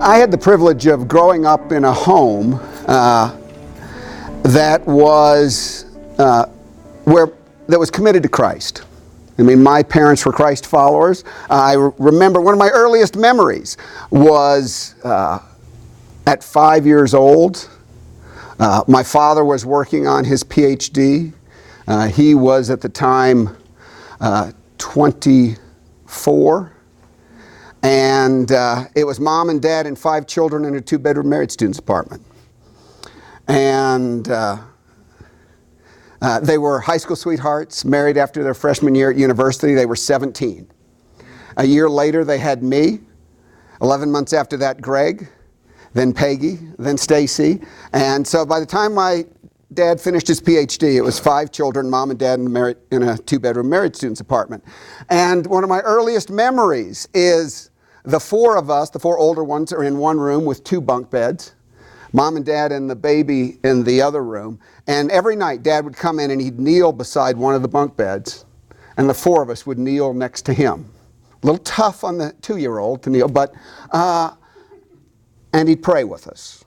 I had the privilege of growing up in a home that was committed to Christ. I mean, my parents were Christ followers. I remember one of my earliest memories was at 5 years old. My father was working on his PhD. He was at the time 24. And it was mom and dad and 5 children in a 2-bedroom married student's apartment. And they were high school sweethearts, married after their freshman year at university. They were 17. A year later, they had me. 11 months after that, Greg, then Peggy, then Stacy. And so by the time my dad finished his PhD, it was 5 children, mom and dad in a 2-bedroom married student's apartment. And one of my earliest memories is the 4 of us, the 4 older ones, are in one room with 2 bunk beds. Mom and dad and the baby in the other room. And every night, Dad would come in and he'd kneel beside one of the bunk beds. And the 4 of us would kneel next to him. A little tough on the 2-year-old to kneel, but, and he'd pray with us.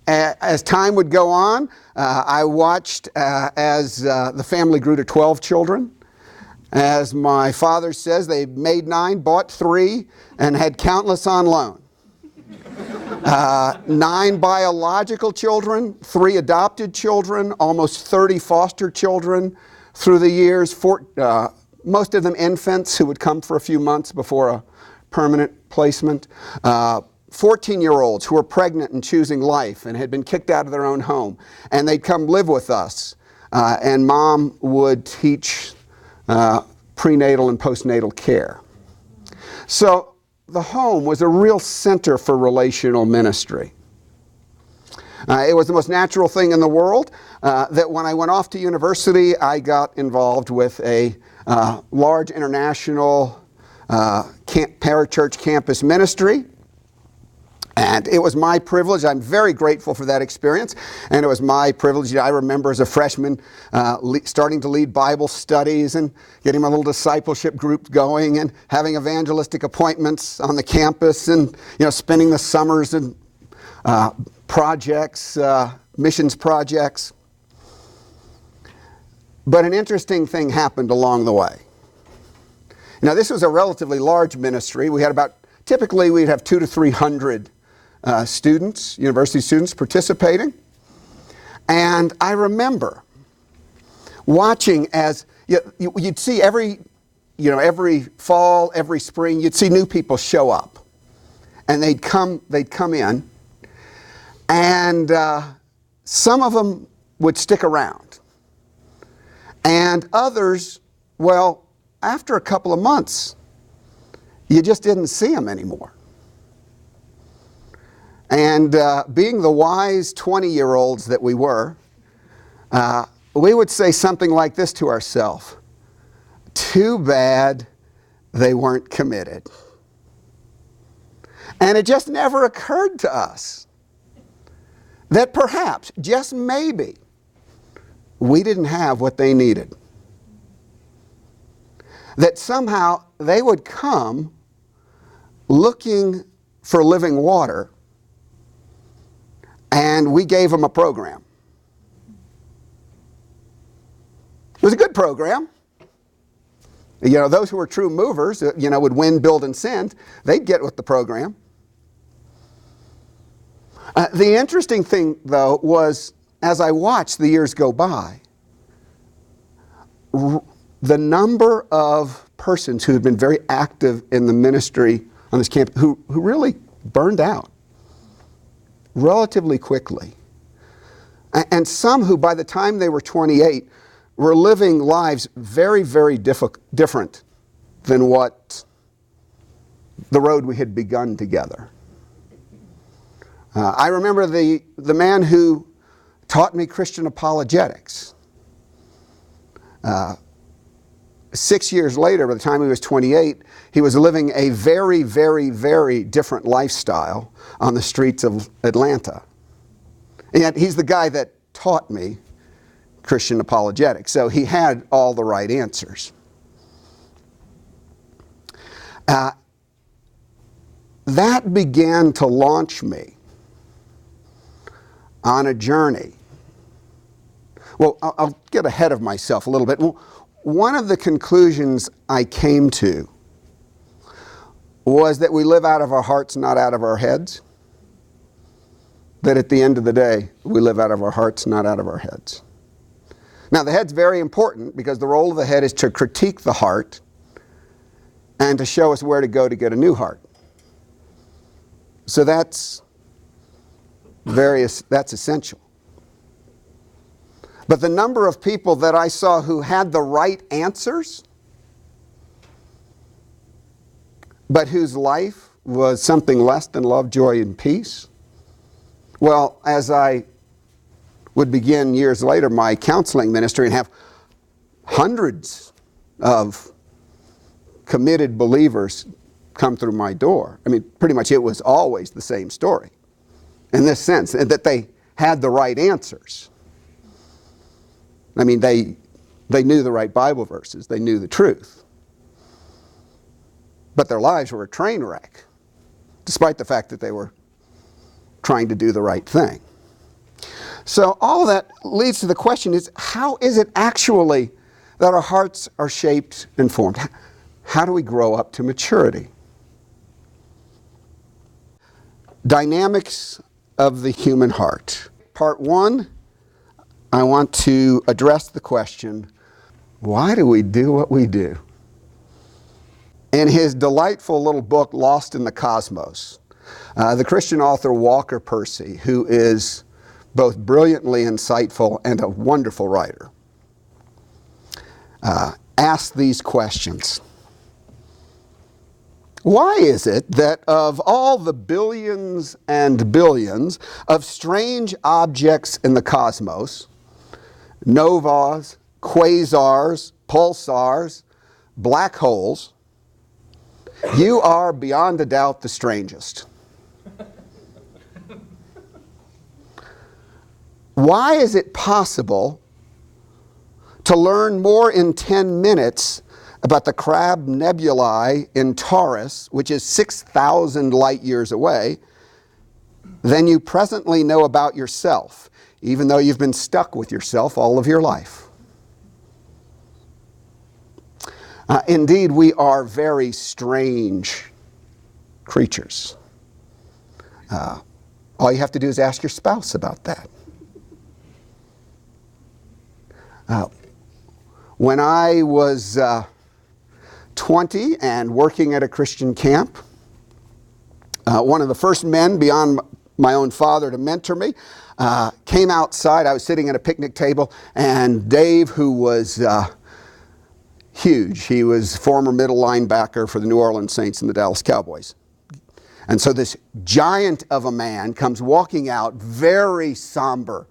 As time would go on, I watched as the family grew to 12 children. As my father says, they made 9, bought 3, and had countless on loan. 9 biological children, 3 adopted children, almost 30 foster children through the years, most of them infants who would come for a few months before a permanent placement. 14-year-olds who were pregnant and choosing life and had been kicked out of their own home. And they'd come live with us, and Mom would teach prenatal and postnatal care. So the home was a real center for relational ministry. It was the most natural thing in the world that when I went off to university, I got involved with a large international parachurch campus ministry. And it was my privilege. I'm very grateful for that experience. And it was my privilege. I remember as a freshman starting to lead Bible studies and getting my little discipleship group going and having evangelistic appointments on the campus and spending the summers in projects, missions projects. But an interesting thing happened along the way. Now, this was a relatively large ministry. We had typically we'd have 200 to 300 students, university students participating. And I remember watching as you'd see every fall, every spring, you'd see new people show up. And they'd come in. And some of them would stick around. And others, well, after a couple of months, you just didn't see them anymore. And being the wise 20-year-olds that we were, we would say something like this to ourselves: too bad they weren't committed. And it just never occurred to us that perhaps, just maybe, we didn't have what they needed. That somehow they would come looking for living water, and we gave them a program. It was a good program. Those who were true movers, would win, build, and send. They'd get with the program. The interesting thing, though, was as I watched the years go by, the number of persons who had been very active in the ministry on this campus who really burned out relatively quickly. And some who, by the time they were 28, were living lives very, very different than what the road we had begun together. I remember the man who taught me Christian apologetics. 6 years later, by the time he was 28, he was living a very, very, very different lifestyle on the streets of Atlanta. And yet he's the guy that taught me Christian apologetics, so he had all the right answers. that began to launch me on a journey. Well, I'll get ahead of myself a little bit. One of the conclusions I came to was that we live out of our hearts, not out of our heads. That at the end of the day, we live out of our hearts, not out of our heads. Now, the head's very important because the role of the head is to critique the heart and to show us where to go to get a new heart. So that's essential. But the number of people that I saw who had the right answers, but whose life was something less than love, joy, and peace. Well, as I would begin years later my counseling ministry and have hundreds of committed believers come through my door, I mean, pretty much it was always the same story in this sense, that they had the right answers. I mean, they knew the right Bible verses, they knew the truth. But their lives were a train wreck, despite the fact that they were trying to do the right thing. So all of that leads to the question is, how is it actually that our hearts are shaped and formed? How do we grow up to maturity? Dynamics of the human heart. Part 1, I want to address the question, why do we do what we do? In his delightful little book, Lost in the Cosmos, the Christian author Walker Percy, who is both brilliantly insightful and a wonderful writer, asked these questions. Why is it that of all the billions and billions of strange objects in the cosmos, novas, quasars, pulsars, black holes, you are beyond a doubt the strangest? Why is it possible to learn more in 10 minutes about the Crab Nebulae in Taurus, which is 6,000 light years away, than you presently know about yourself, even though you've been stuck with yourself all of your life? Indeed, we are very strange creatures. All you have to do is ask your spouse about that. When I was 20 and working at a Christian camp, one of the first men beyond my own father to mentor me came outside. I was sitting at a picnic table, and Dave, who was huge, he was former middle linebacker for the New Orleans Saints and the Dallas Cowboys. And so this giant of a man comes walking out, very somber,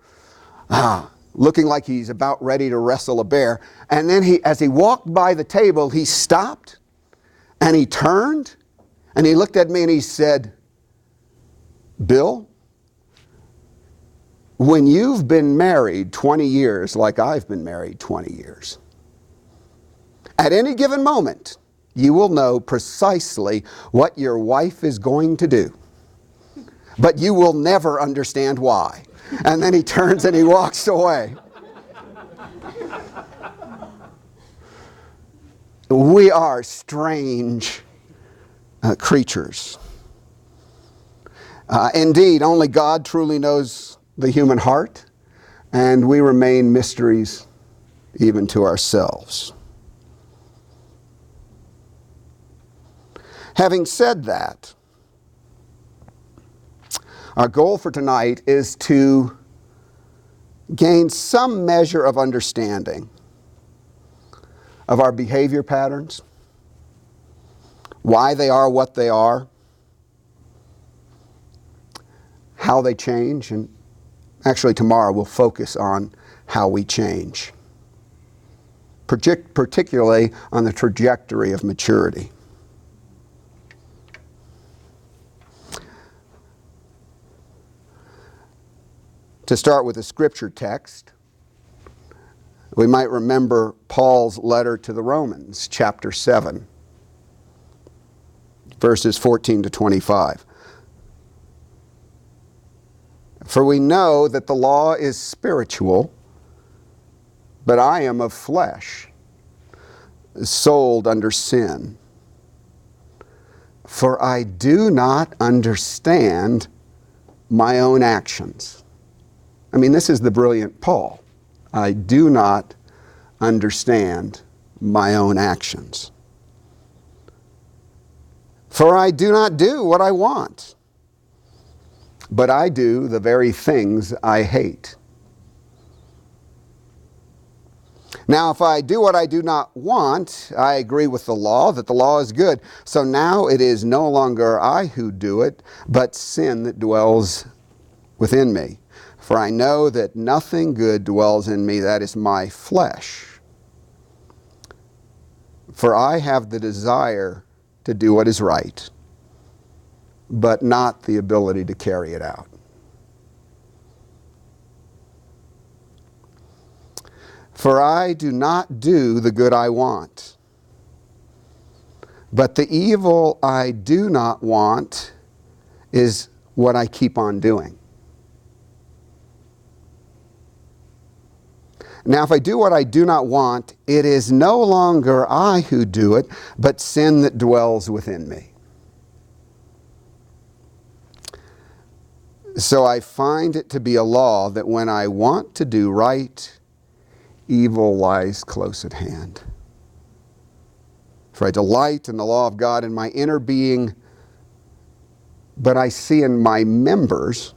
looking like he's about ready to wrestle a bear. And then as he walked by the table, he stopped and he turned and he looked at me and he said, "Bill, when you've been married 20 years like I've been married 20 years, at any given moment, you will know precisely what your wife is going to do. But you will never understand why." And then he turns and he walks away. We are strange creatures. Indeed, only God truly knows the human heart, and we remain mysteries even to ourselves. Having said that, our goal for tonight is to gain some measure of understanding of our behavior patterns, why they are what they are, how they change, and actually tomorrow we'll focus on how we change, particularly on the trajectory of maturity. To start with a scripture text, we might remember Paul's letter to the Romans, chapter 7. verses 14 to 25. For we know that the law is spiritual, but I am of flesh, sold under sin. For I do not understand my own actions. I mean, this is the brilliant Paul. I do not understand my own actions. For I do not do what I want, but I do the very things I hate. Now, if I do what I do not want, I agree with the law that the law is good. So now it is no longer I who do it, but sin that dwells within me. For I know that nothing good dwells in me, that is my flesh. For I have the desire to do what is right, but not the ability to carry it out. For I do not do the good I want, but the evil I do not want is what I keep on doing. Now, if I do what I do not want, it is no longer I who do it, but sin that dwells within me. So I find it to be a law that when I want to do right, evil lies close at hand. For I delight in the law of God in my inner being, but I see in my members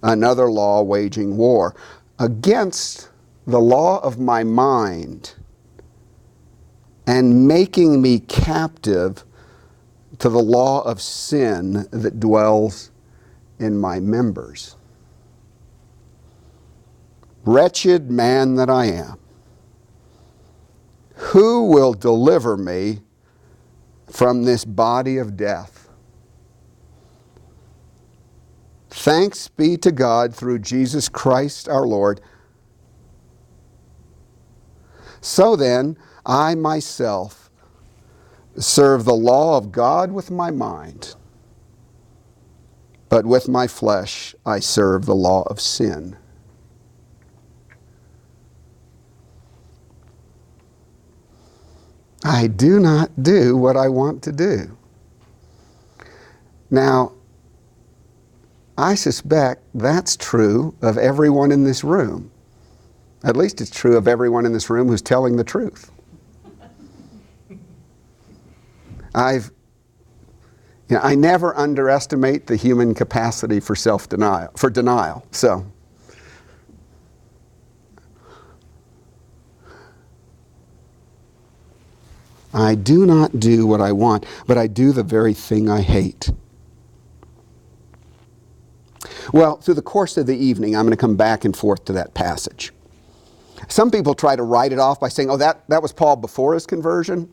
another law waging war against the law of my mind and making me captive to the law of sin that dwells in my members. Wretched man that I am, who will deliver me from this body of death? Thanks be to God through Jesus Christ our Lord. So then, I myself serve the law of God with my mind, but with my flesh I serve the law of sin. I do not do what I want to do. Now, I suspect that's true of everyone in this room. At least it's true of everyone in this room who's telling the truth. I never underestimate the human capacity for self-denial, for denial. So, I do not do what I want, but I do the very thing I hate. Well, through the course of the evening, I'm going to come back and forth to that passage. Some people try to write it off by saying, oh, that was Paul before his conversion.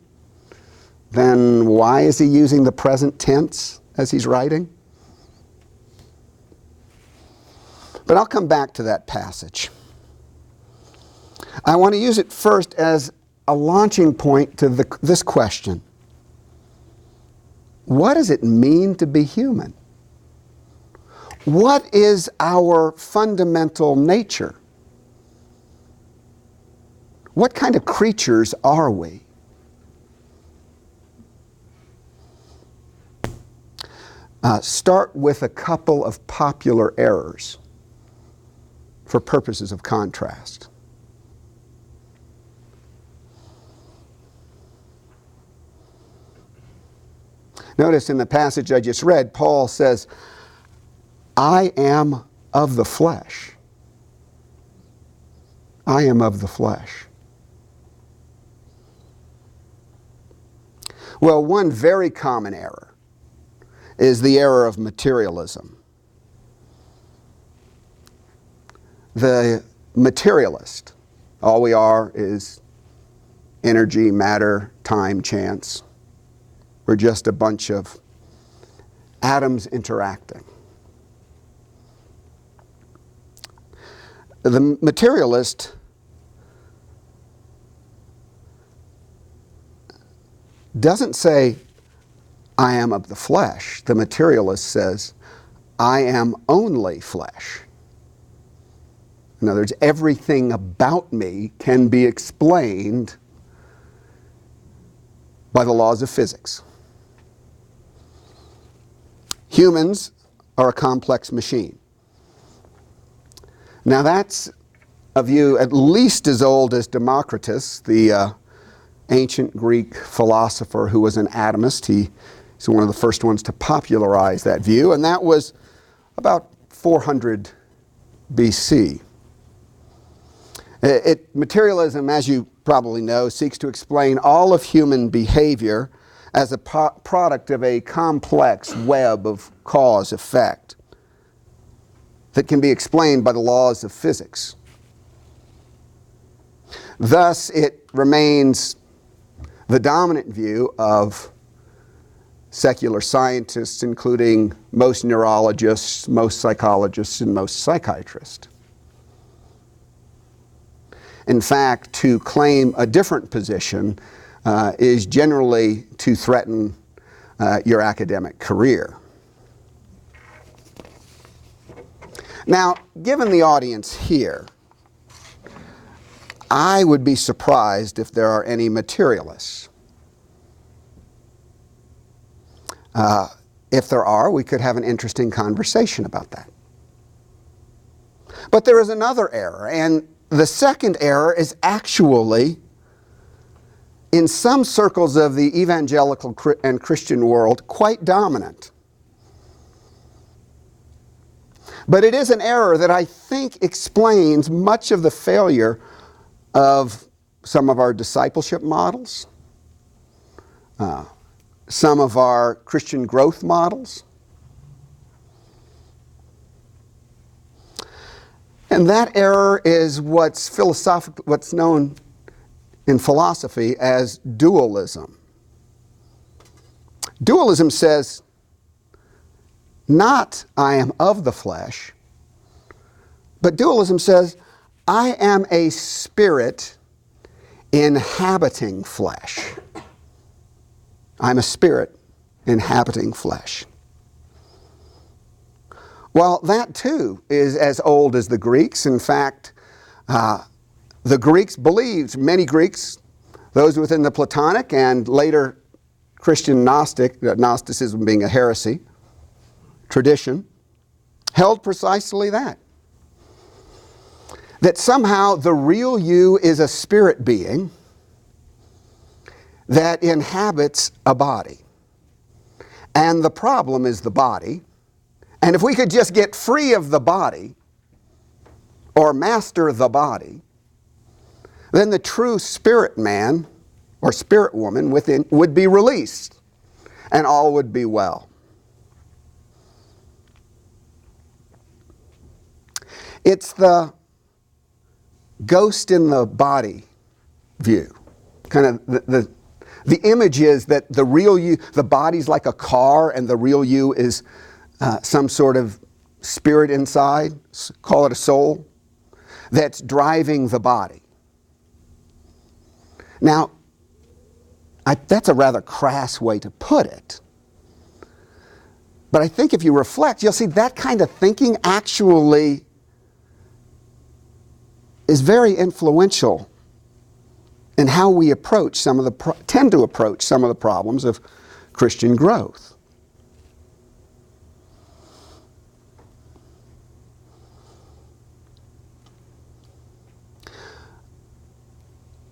Then why is he using the present tense as he's writing? But I'll come back to that passage. I want to use it first as a launching point to this question. What does it mean to be human? What is our fundamental nature? What kind of creatures are we? Start with a couple of popular errors for purposes of contrast. Notice in the passage I just read, Paul says, I am of the flesh. I am of the flesh. Well, one very common error is the error of materialism. The materialist, all we are is energy, matter, time, chance. We're just a bunch of atoms interacting. The materialist doesn't say, I am of the flesh. The materialist says, I am only flesh. In other words, everything about me can be explained by the laws of physics. Humans are a complex machine. Now that's a view at least as old as Democritus, the ancient Greek philosopher who was an atomist. He's one of the first ones to popularize that view, and that was about 400 BC. Materialism, as you probably know, seeks to explain all of human behavior as a product of a complex web of cause-effect that can be explained by the laws of physics. Thus, it remains the dominant view of secular scientists, including most neurologists, most psychologists, and most psychiatrists. In fact, to claim a different position is generally to threaten your academic career. Now, given the audience here, I would be surprised if there are any materialists. If there are, we could have an interesting conversation about that. But there is another error, and the second error is actually, in some circles of the evangelical and Christian world, quite dominant. But it is an error that I think explains much of the failure of some of our discipleship models, some of our Christian growth models. And that error is what's known in philosophy as dualism. Dualism says, not I am of the flesh, but dualism says, I am a spirit inhabiting flesh. I'm a spirit inhabiting flesh. Well, that too is as old as the Greeks. In fact, the Greeks believed, many Greeks, those within the Platonic and later Christian Gnosticism being a heresy, tradition, held precisely that. That somehow the real you is a spirit being that inhabits a body. And the problem is the body. And if we could just get free of the body, or master the body, then the true spirit man or spirit woman within would be released, and all would be well. It's the ghost in the body view. Kind of the image is that the real you, the body's like a car, and the real you is some sort of spirit inside, call it a soul, that's driving the body. Now, that's a rather crass way to put it. But I think if you reflect, you'll see that kind of thinking actually is very influential in how we approach tend to approach some of the problems of Christian growth.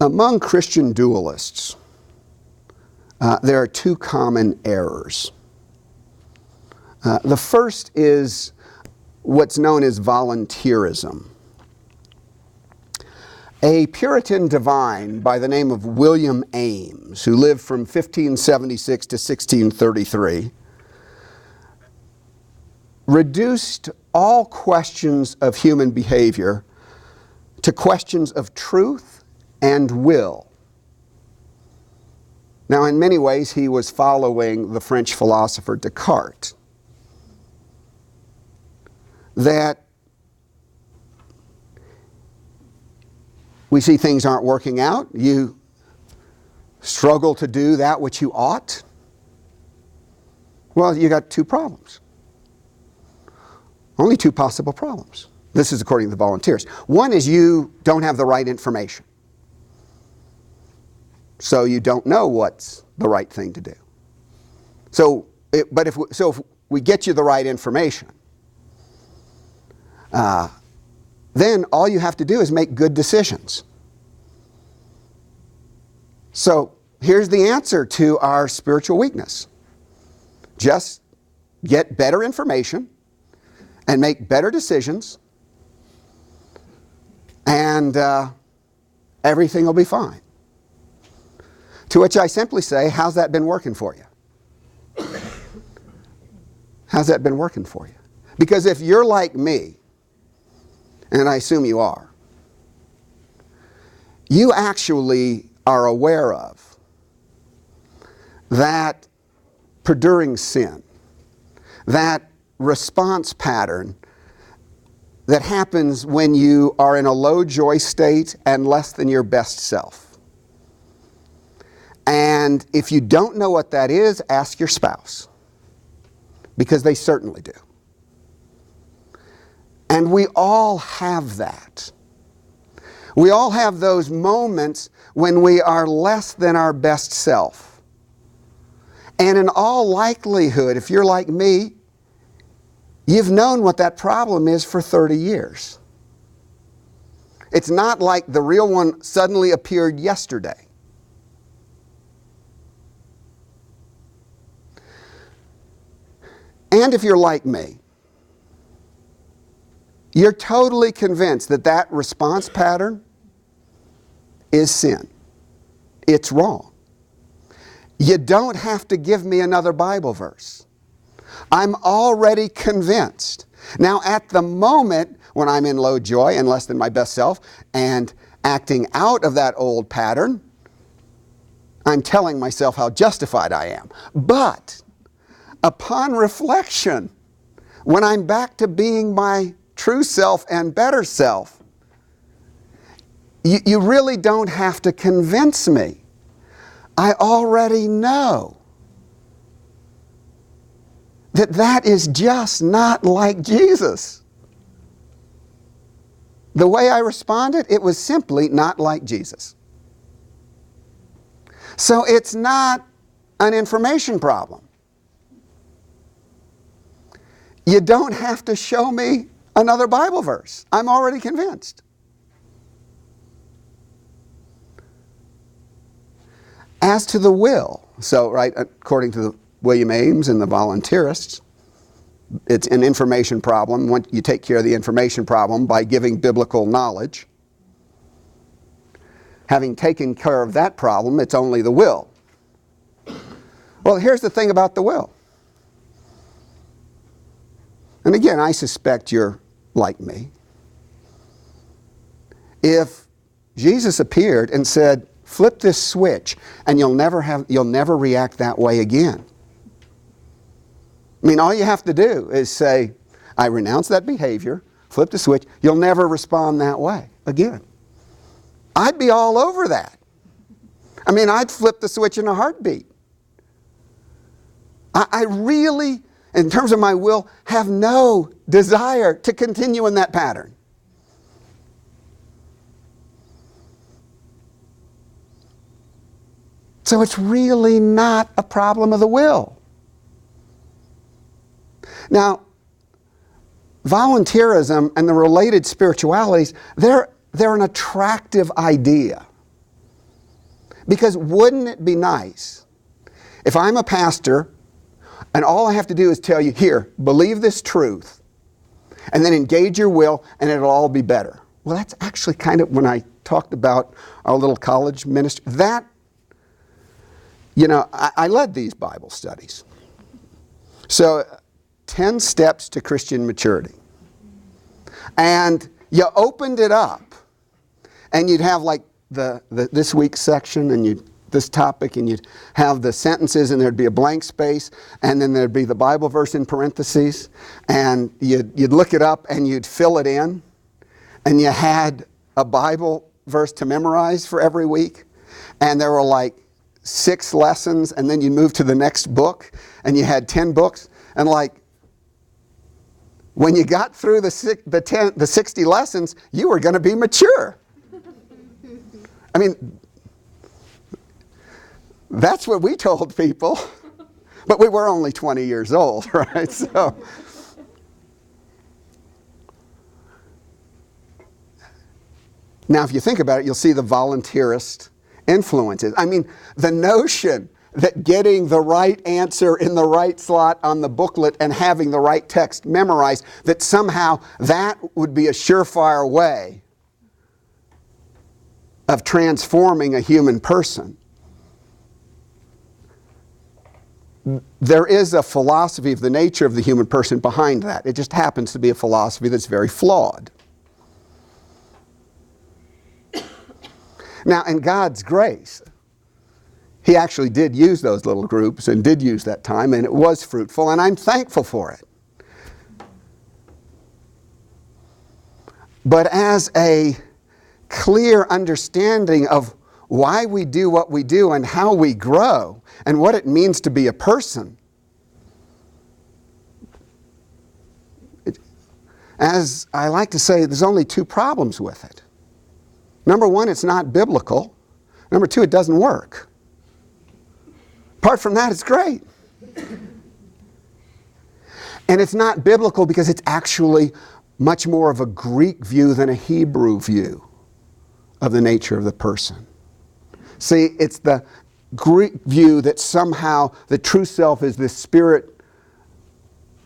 Among Christian dualists, there are two common errors. The first is what's known as voluntarism. A Puritan divine by the name of William Ames, who lived from 1576 to 1633, reduced all questions of human behavior to questions of truth and will. Now, in many ways, he was following the French philosopher Descartes, that we see things aren't working out, you struggle to do that which you ought, Well, you got two problems. Only two possible problems. This is according to the volunteers. One is you don't have the right information. So you don't know what's the right thing to do. So if we get you the right information, then all you have to do is make good decisions. So here's the answer to our spiritual weakness. Just get better information and make better decisions, and everything will be fine. To which I simply say, how's that been working for you? How's that been working for you? Because if you're like me, and I assume you are, you actually are aware of that perduring sin, that response pattern that happens when you are in a low joy state and less than your best self. And if you don't know what that is, ask your spouse, because they certainly do. And we all have that. We all have those moments when we are less than our best self. And in all likelihood, if you're like me, you've known what that problem is for 30 years. It's not like the real one suddenly appeared yesterday. And if you're like me, you're totally convinced that that response pattern is sin. It's wrong. You don't have to give me another Bible verse. I'm already convinced. Now, at the moment when I'm in low joy and less than my best self and acting out of that old pattern, I'm telling myself how justified I am. But upon reflection, when I'm back to being my true self and better self, you really don't have to convince me. I already know that that is just not like Jesus. The way I responded, it was simply not like Jesus. So it's not an information problem. You don't have to show me another Bible verse. I'm already convinced. As to the will, so right, according to William Ames and the voluntarists, it's an information problem. You take care of the information problem by giving biblical knowledge. Having taken care of that problem, it's only the will. Well, here's the thing about the will. And again, I suspect you're like me. If Jesus appeared and said, flip this switch and you'll never react that way again. I mean, all you have to do is say, I renounce that behavior, flip the switch, you'll never respond that way again. I'd be all over that. I mean, I'd flip the switch in a heartbeat. I really, in terms of my will, have no desire to continue in that pattern. So it's really not a problem of the will. Now, voluntarism and the related spiritualities, they're an attractive idea. Because wouldn't it be nice if I'm a pastor and all I have to do is tell you, here, believe this truth, and then engage your will, and it'll all be better. Well, that's actually kind of when I talked about our little college ministry. That, you know, I led these Bible studies. So, 10 steps to Christian maturity. And you opened it up, and you'd have like the this week's section, and this topic, and you'd have the sentences, and there'd be a blank space, and then there'd be the Bible verse in parentheses, and you'd look it up and you'd fill it in, and you had a Bible verse to memorize for every week, and there were like 6 lessons, and then you move to the next book, and you had 10 books, and like, when you got through the 60 lessons, you were going to be mature. I mean, that's what we told people, but we were only 20 years old, right? So, now if you think about it, you'll see the voluntarist influences. I mean, the notion that getting the right answer in the right slot on the booklet and having the right text memorized, that somehow that would be a surefire way of transforming a human person. There is a philosophy of the nature of the human person behind that. It just happens to be a philosophy that's very flawed. Now, in God's grace, He actually did use those little groups and did use that time, and it was fruitful, and I'm thankful for it. But as a clear understanding of why we do what we do and how we grow and what it means to be a person, as I like to say, there's only 2 problems with it. Number 1, it's not biblical. Number 2, it doesn't work. Apart from that, it's great. And it's not biblical because it's actually much more of a Greek view than a Hebrew view of the nature of the person. See, it's the Greek view that somehow the true self is this spirit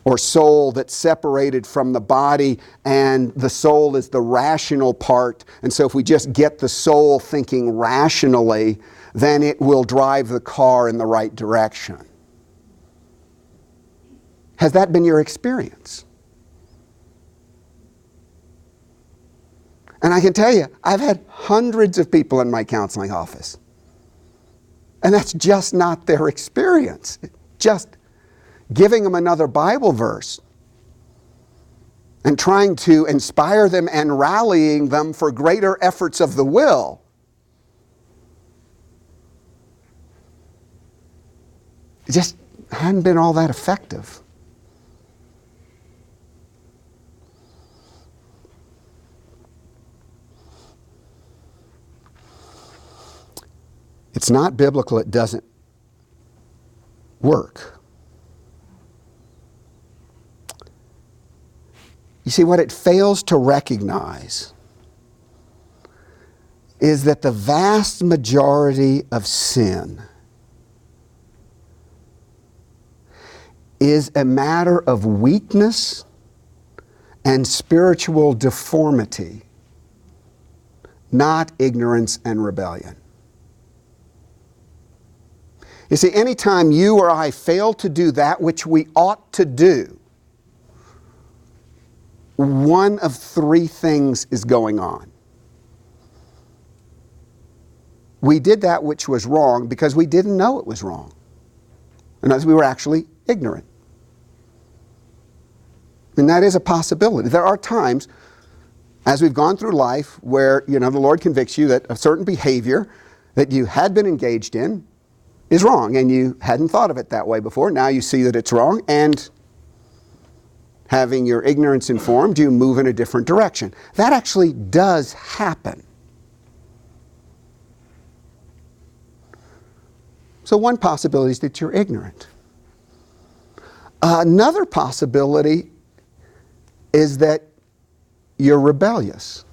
or soul that's separated from the body, and the soul is the rational part. And so if we just get the soul thinking rationally, then it will drive the car in the right direction. Has that been your experience? And I can tell you, I've had hundreds of people in my counseling office. And that's just not their experience. Just giving them another Bible verse and trying to inspire them and rallying them for greater efforts of the will. It just hadn't been all that effective. It's not biblical, it doesn't work. You see, what it fails to recognize is that the vast majority of sin is a matter of weakness and spiritual deformity, not ignorance and rebellion. You see, anytime you or I fail to do that which we ought to do, one of 3 things is going on. We did that which was wrong because we didn't know it was wrong. And as we were actually ignorant. And that is a possibility. There are times, as we've gone through life, where the Lord convicts you that a certain behavior that you had been engaged in is wrong, and you hadn't thought of it that way before. Now you see that it's wrong, and having your ignorance informed, you move in a different direction. That actually does happen. So one possibility is that you're ignorant. Another possibility is that you're rebellious.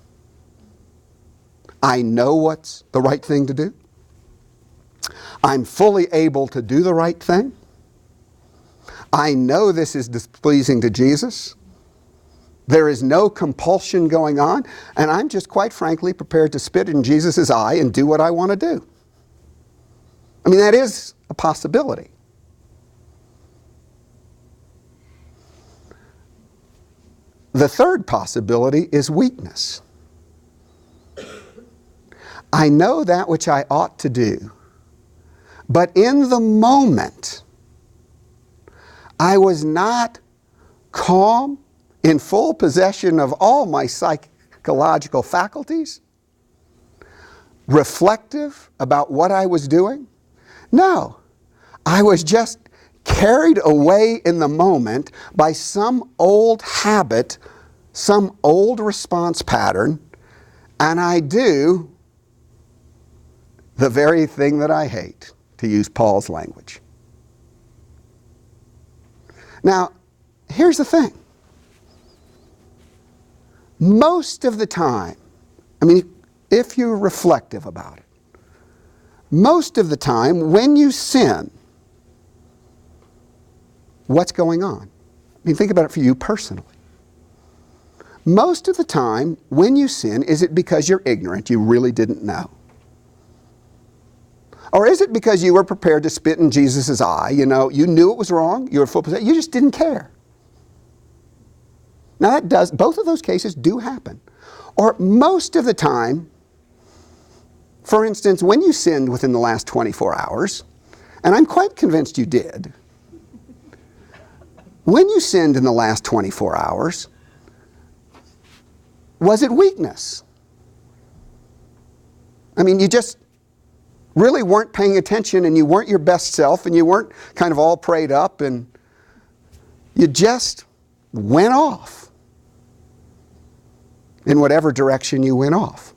I know what's the right thing to do. I'm fully able to do the right thing. I know this is displeasing to Jesus. There is no compulsion going on, and I'm just quite frankly prepared to spit in Jesus' eye and do what I want to do. I mean, that is a possibility. The third possibility is weakness. I know that which I ought to do, but in the moment, I was not calm, in full possession of all my psychological faculties, reflective about what I was doing, No. I was just carried away in the moment by some old habit, some old response pattern, and I do the very thing that I hate, to use Paul's language. Now, here's the thing. Most of the time, if you're reflective about it, most of the time when you sin, what's going on? Think about it for you personally. Most of the time when you sin, is it because you're ignorant, you really didn't know? Or is it because you were prepared to spit in Jesus' eye? You knew it was wrong, you were full possession, you just didn't care. Now both of those cases do happen. Or most of the time, for instance, when you sinned within the last 24 hours, and I'm quite convinced you did, when you sinned in the last 24 hours, was it weakness? You just really weren't paying attention, and you weren't your best self, and you weren't kind of all prayed up, and you just went off in whatever direction you went off.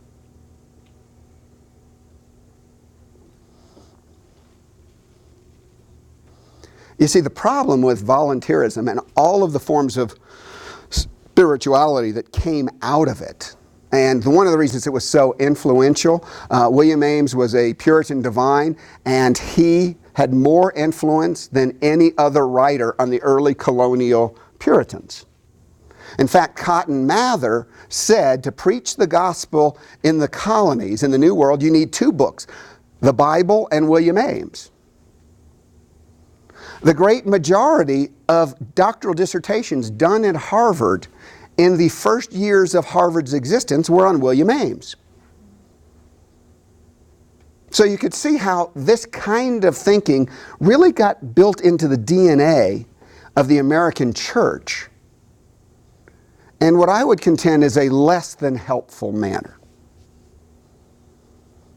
You see, the problem with voluntarism and all of the forms of spirituality that came out of it, and one of the reasons it was so influential, William Ames was a Puritan divine, and he had more influence than any other writer on the early colonial Puritans. In fact, Cotton Mather said to preach the gospel in the colonies, in the New World, you need two books, the Bible and William Ames. The great majority of doctoral dissertations done at Harvard in the first years of Harvard's existence were on William Ames. So you could see how this kind of thinking really got built into the DNA of the American church in what I would contend is a less than helpful manner.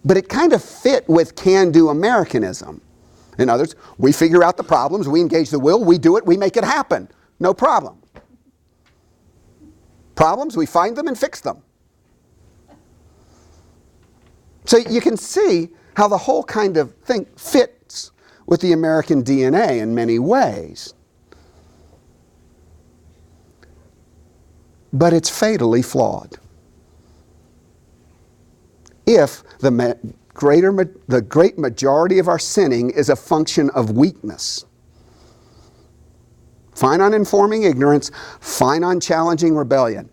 But it kind of fit with can-do Americanism. In others, we figure out the problems, we engage the will, we do it, we make it happen. No problem. Problems, we find them and fix them. So you can see how the whole kind of thing fits with the American DNA in many ways. But it's fatally flawed. If the great majority of our sinning is a function of weakness, fine on informing ignorance, fine on challenging rebellion.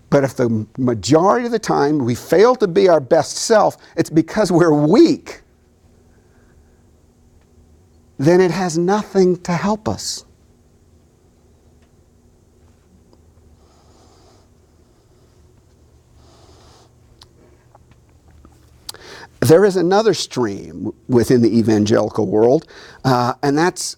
But if the majority of the time we fail to be our best self, it's because we're weak, then it has nothing to help us. There is another stream within the evangelical world, and that's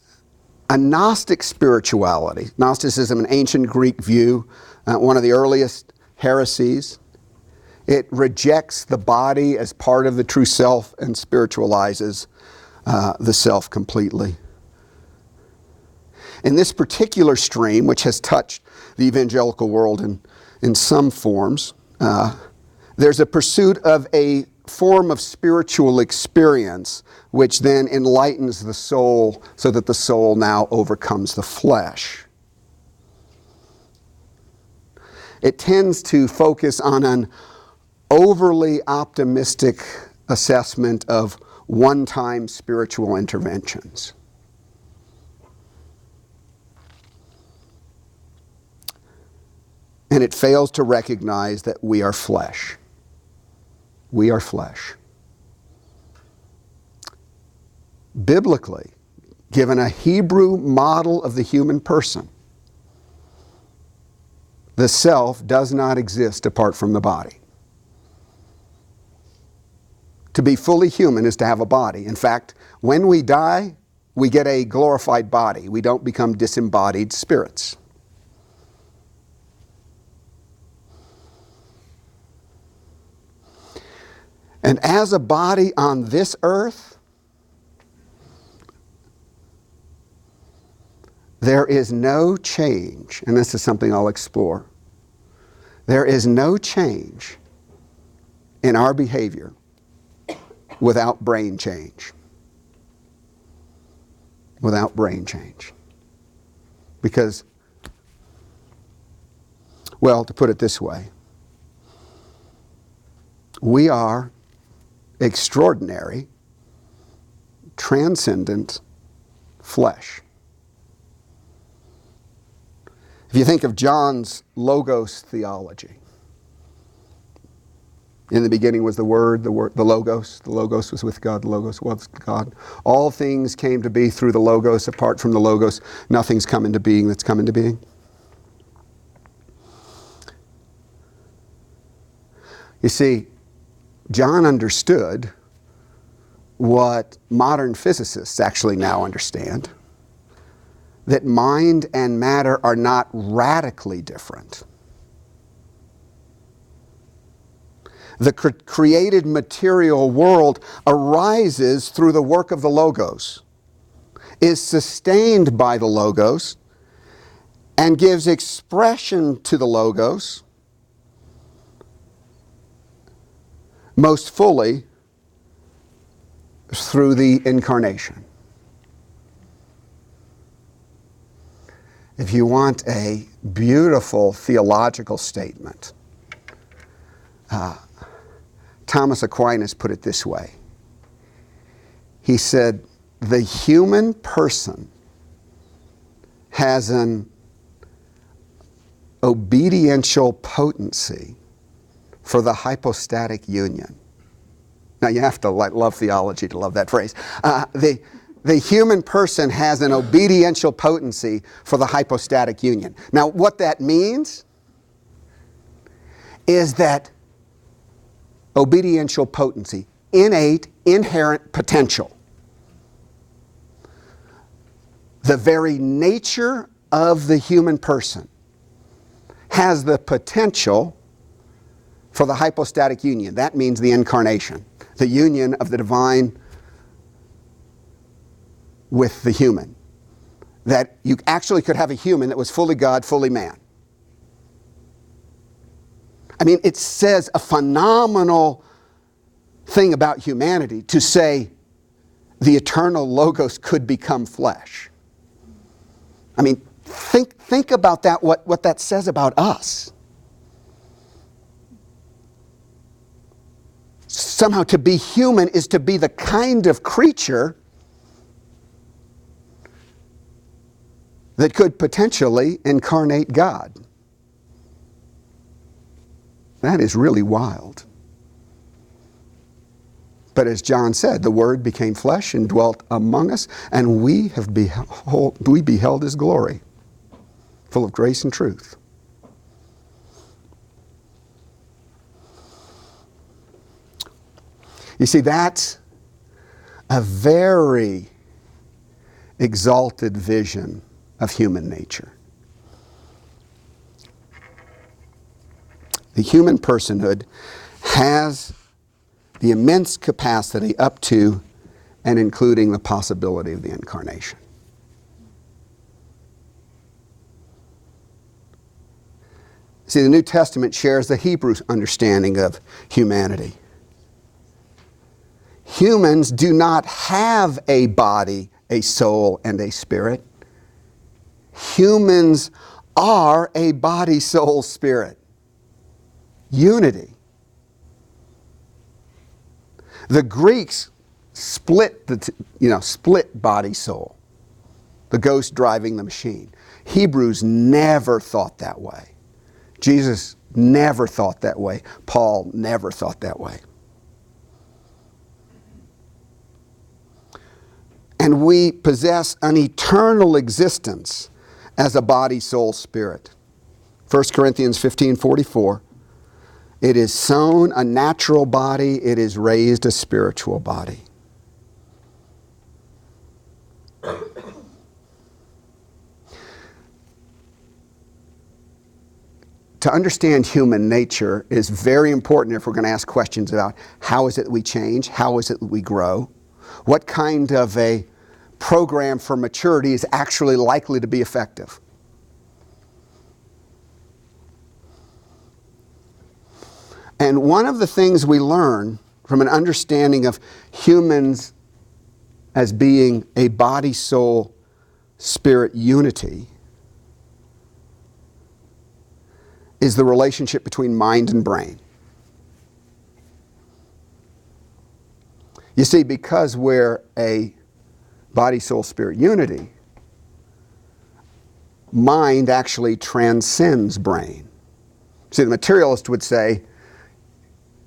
a Gnostic spirituality. Gnosticism, an ancient Greek view, one of the earliest heresies. It rejects the body as part of the true self and spiritualizes the self completely. In this particular stream, which has touched the evangelical world in some forms, there's a pursuit of a form of spiritual experience which then enlightens the soul so that the soul now overcomes the flesh. It tends to focus on an overly optimistic assessment of one-time spiritual interventions. And it fails to recognize that we are flesh. We are flesh. Biblically, given a Hebrew model of the human person, the self does not exist apart from the body. To be fully human is to have a body. In fact, when we die, we get a glorified body. We don't become disembodied spirits. And as a body on this earth, there is no change, and this is something I'll explore. There is no change in our behavior without brain change. Without brain change. Because, well, to put it this way, we are extraordinary, transcendent flesh. If you think of John's Logos theology, in the beginning was the Word, the Logos was with God, the Logos was God. All things came to be through the Logos. Apart from the Logos, nothing's come into being that's come into being. You see, John understood what modern physicists actually now understand, that mind and matter are not radically different. The created material world arises through the work of the Logos, is sustained by the Logos, and gives expression to the Logos most fully through the incarnation. If you want a beautiful theological statement, Thomas Aquinas put it this way. He said, the human person has an obediential potency for the hypostatic union. Now you have to love theology to love that phrase. The human person has an obediential potency for the hypostatic union. Now what that means is that obediential potency, innate, inherent potential. The very nature of the human person has the potential for the hypostatic union. That means the incarnation, the union of the divine with the human. That you actually could have a human that was fully God, fully man. I mean, it says a phenomenal thing about humanity to say the eternal Logos could become flesh. I mean, think about that, what that says about us. Somehow to be human is to be the kind of creature that could potentially incarnate God. That is really wild. But as John said, the Word became flesh and dwelt among us, and we beheld His glory, full of grace and truth. You see, that's a very exalted vision of human nature. The human personhood has the immense capacity up to and including the possibility of the incarnation. See, the New Testament shares the Hebrew understanding of humanity. Humans do not have a body, a soul, and a spirit. Humans are a body, soul, spirit. Unity. The Greeks split body soul, the ghost driving the machine. Hebrews never thought that way. Jesus never thought that way. Paul never thought that way. And we possess an eternal existence as a body, soul, spirit. 1 Corinthians 15:44. It is sown a natural body, it is raised a spiritual body. To understand human nature is very important if we're going to ask questions about how is it that we change, how is it that we grow, what kind of a program for maturity is actually likely to be effective. And one of the things we learn from an understanding of humans as being a body, soul, spirit unity is the relationship between mind and brain. You see, because we're a body, soul, spirit unity, mind actually transcends brain. See, the materialist would say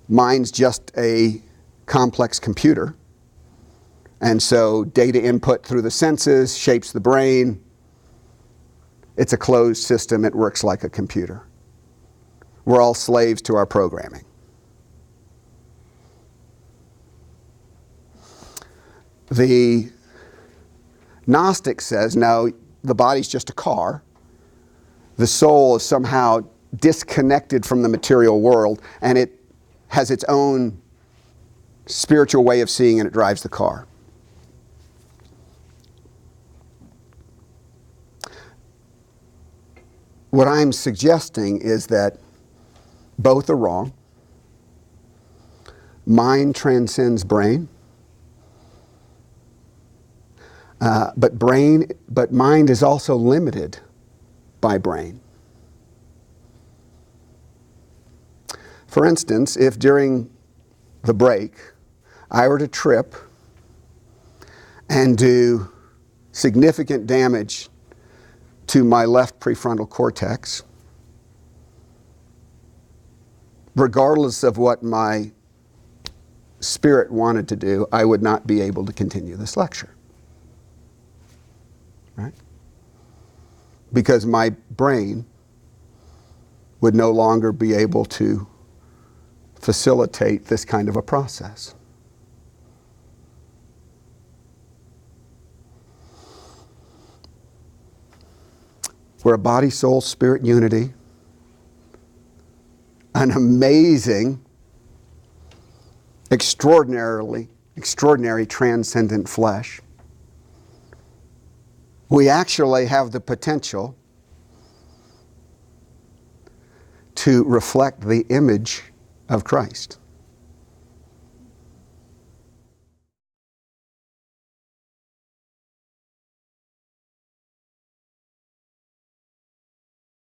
mind's just a complex computer, and so data input through the senses shapes the brain. It's a closed system. It works like a computer. We're all slaves to our programming. The Gnostic says, no, the body's just a car. The soul is somehow disconnected from the material world, and it has its own spiritual way of seeing, and it drives the car. What I'm suggesting is that both are wrong. Mind transcends brain. But mind is also limited by brain. For instance, if during the break I were to trip and do significant damage to my left prefrontal cortex, regardless of what my spirit wanted to do, I would not be able to continue this lecture. Right? Because my brain would no longer be able to facilitate this kind of a process. We're a body, soul, spirit unity, an amazing, extraordinary transcendent flesh. We actually have the potential to reflect the image of Christ.